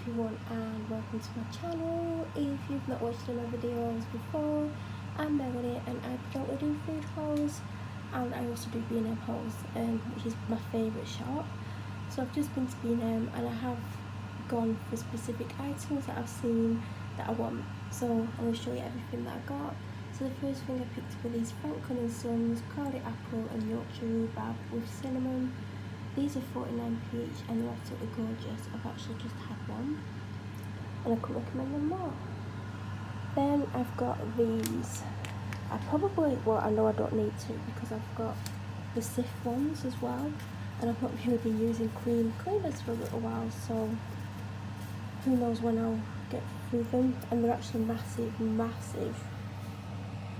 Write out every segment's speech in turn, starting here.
everyone and welcome to my channel. If you've not watched any of my videos before, I'm Melanie and I predominantly do food hauls and I also do B&M hauls, which is my favourite shop. So I've just been to B&M and I have gone for specific items that I've seen that I want. So I'm going to show you everything that I got. So the first thing I picked up were these Franklin & Sons Cloudy Apple and Yorkshire Rhubarb with cinnamon. These are 49p each and they're absolutely gorgeous. I've actually just had one and I could recommend them more. Then I've got these. I know I don't need to because I've got the Cif ones as well, and I've not really been using cleaners for a little while, so who knows when I'll get through them. And they're actually massive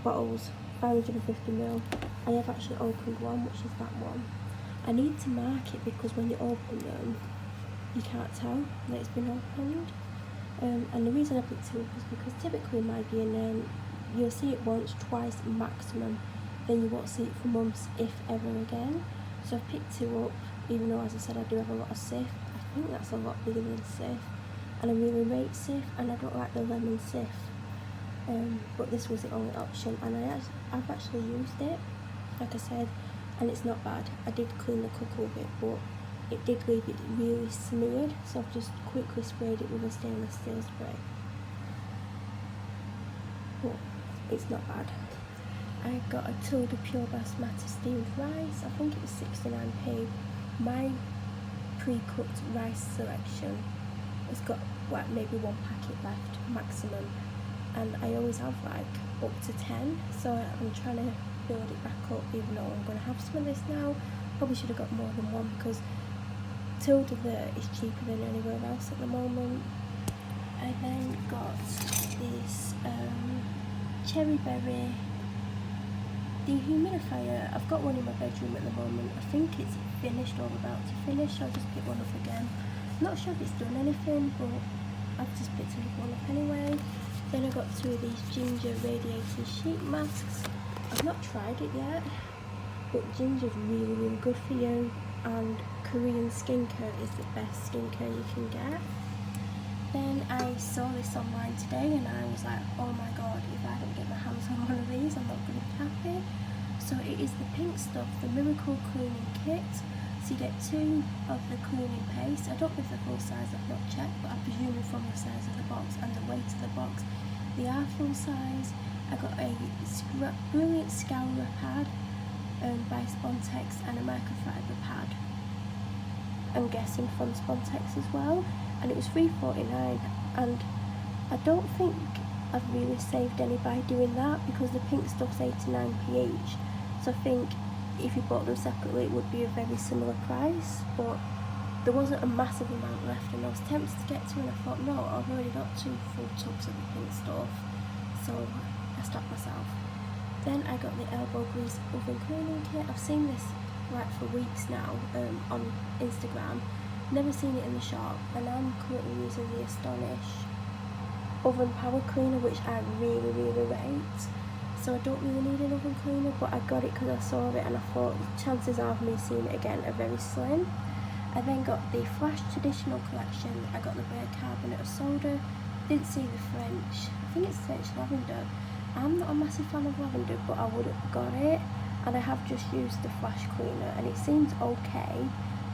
bottles, 550ml. I have actually opened one, which is that one. I need to mark it because when you open them, you can't tell that it's been opened. And the reason I picked it up is because typically in my B&M, you'll see it once, twice maximum. Then you won't see it for months, if ever again. So I've picked it up, even though, as I said, I do have a lot of Cif. I think that's a lot bigger than Cif. And I really rate Cif, and I don't like the lemon Cif. But this was the only option, and I've actually used it, like I said, and it's not bad. I did clean the cooker with it, but it did leave it really smeared, so I've just quickly sprayed it with a stainless steel spray. But it's not bad. I got a Tilda Pure Basmati steamed rice. I think it was 69p. My pre-cooked rice selection has got like maybe one packet left maximum, and I always have like up to 10, so I'm trying to build it back up, even though I'm going to have some of this now. Probably should have got more than one because Tilda there is cheaper than anywhere else at the moment. I then got this cherry berry dehumidifier. I've got one in my bedroom at the moment. I think it's finished or about to finish, so I'll just pick one up again. I'm not sure if it's done anything, but I've just picked one up anyway. Then I got two of these ginger radiating sheet masks. I've not tried it yet, but ginger's really good for you, and Korean skincare is the best skincare you can get. Then I saw this online today and I was like, oh my god, if I don't get my hands on one of these, I'm not going to be happy. So it is the Pink Stuff, the Miracle Cleaning Kit. So you get two of the cleaning paste. I don't know if the full size, I've not checked, but I presume from the size of the box and the weight of the box, they are full size. I got a brilliant scourer pad by Spontex and a microfiber pad, I'm guessing from Spontex as well, and it was $3.49, and I don't think I've really saved any by doing that because the Pink Stuff's 89p each, so I think if you bought them separately it would be a very similar price, but there wasn't a massive amount left and I was tempted to get two, and I thought no, I've already got 2 full tubs of the Pink Stuff, so I stopped myself. Then I got the Elbow Grease Oven Cleaning Kit. I've seen this like for weeks now on Instagram, never seen it in the shop, and I'm currently using the Astonish Oven Power Cleaner, which I really rate. So I don't really need an oven cleaner, but I got it because I saw it and I thought chances of me seeing it again are very slim. I then got the Flash Traditional Collection. I got the bicarbonate of soda, didn't see the French, I think it's French lavender. I'm not a massive fan of lavender, but I would have got it, and I have just used the Flash cleaner and it seems okay.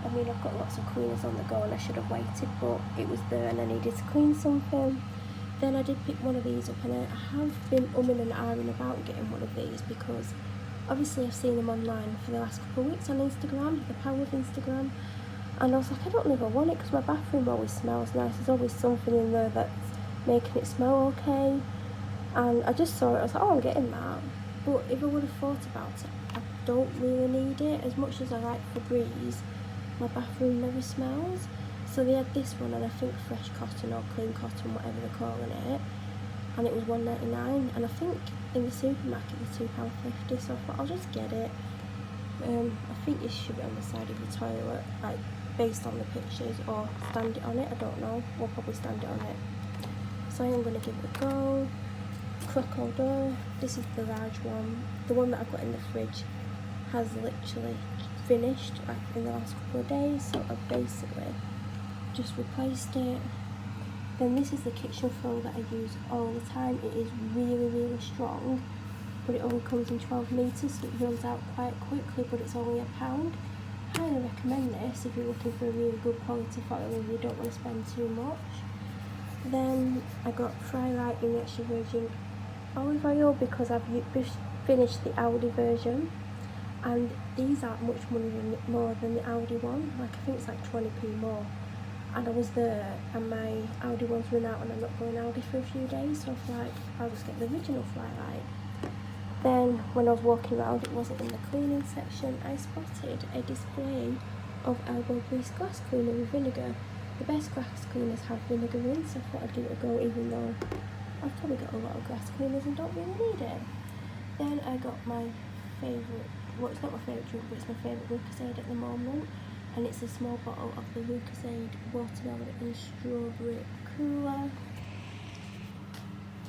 I mean, I've got lots of cleaners on the go and I should have waited, but it was there and I needed to clean something. Then I did pick one of these up, and I have been umming and ahhing about getting one of these because obviously I've seen them online for the last couple of weeks on Instagram, the power of Instagram, and I was like, I don't know if I want it because my bathroom always smells nice. There's always something in there that's making it smell okay. And I just saw it, I was like, oh, I'm getting that. But if I would have thought about it, I don't really need it. As much as I like Febreze, my bathroom never smells. So they had this one, and I think Fresh Cotton or Clean Cotton, whatever they're calling it, and it was $1.99, and I think in the supermarket they're £2.50, so I thought I'll just get it. I think this should be on the side of the toilet, like based on the pictures, or stand it on it, I don't know. We'll probably stand it on it. So I am going to give it a go. Croque d'Or, this is the large one. The one that I've got in the fridge has literally finished like in the last couple of days, so I've basically just replaced it. Then this is the kitchen floor that I use all the time. It is really, really strong, but it only comes in 12 metres, so it runs out quite quickly, but it's only £1. Highly recommend this if you're looking for a really good quality foil and you don't want to spend too much. Then I got Frylight in extra virgin olive oil because I've finished the Aldi version, and these aren't much more than the Aldi one. Like, I think it's like 20p more. And I was there and my Aldi ones ran out and I'm not going Aldi for a few days, so I was like, I'll just get the original Frylight. Then when I was walking around, it wasn't in the cleaning section, I spotted a display of elbow grease glass cleaner with vinegar. The best glass cleaners have vinegar in, so I thought I'd give it a go, even though I've probably got a lot of glass cleaners and don't really need it. Then I got my favourite, well, it's not my favourite drink, but it's my favourite Lucozade at the moment, and it's a small bottle of the Lucozade watermelon and strawberry cooler.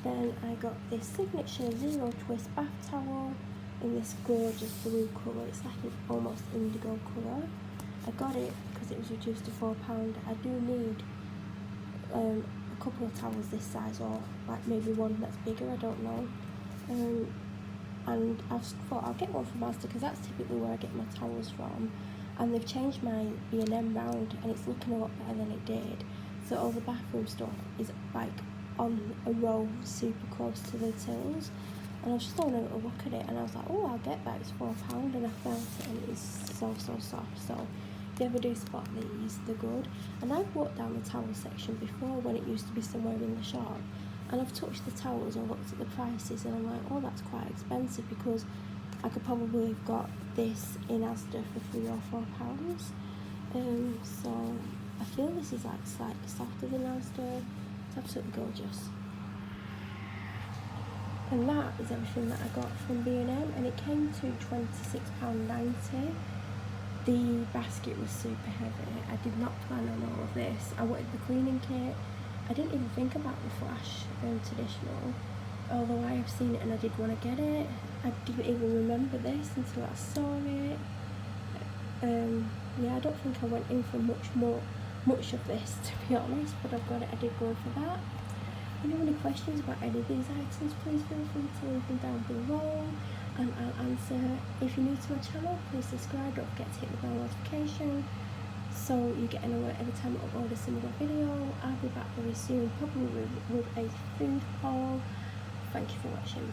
Then I got this signature Zero Twist bath towel in this gorgeous blue colour. It's like an almost indigo colour. I got it because it was reduced to £4. I do need a couple of towels this size, or like maybe one that's bigger, I don't know. And I thought I'll get one from Asda because that's typically where I get my towels from. And they've changed my B&M round and it's looking a lot better than it did. So all the bathroom stuff is like on a row super close to the tills, and I was just having a little look at it and I was like, oh, I'll get that, it's £4, and I felt it and it's so soft. So if you ever do spot these, they're good. And I've walked down the towel section before when it used to be somewhere in the shop, and I've touched the towels and looked at the prices and I'm like, oh, that's quite expensive, because I could probably have got this in Asda for £3 or £4. So I feel this is like slightly softer than Asda. It's absolutely gorgeous. And that is everything that I got from B&M, and it came to £26.90. The basket was super heavy. I did not plan on all of this. I wanted the cleaning kit. I didn't even think about the Flash traditional, although I have seen it and I did want to get it. I didn't even remember this until I saw it. Yeah, I don't think I went in for much of this, to be honest, but I've got it. I did go for that. If you have any questions about any of these items, please feel free to leave them down below and I'll answer. If you're new to my channel, please subscribe. Don't forget to hit the bell notification so you get an alert every time I upload a similar video. I'll be back very soon, probably with a food haul. Thank you for watching.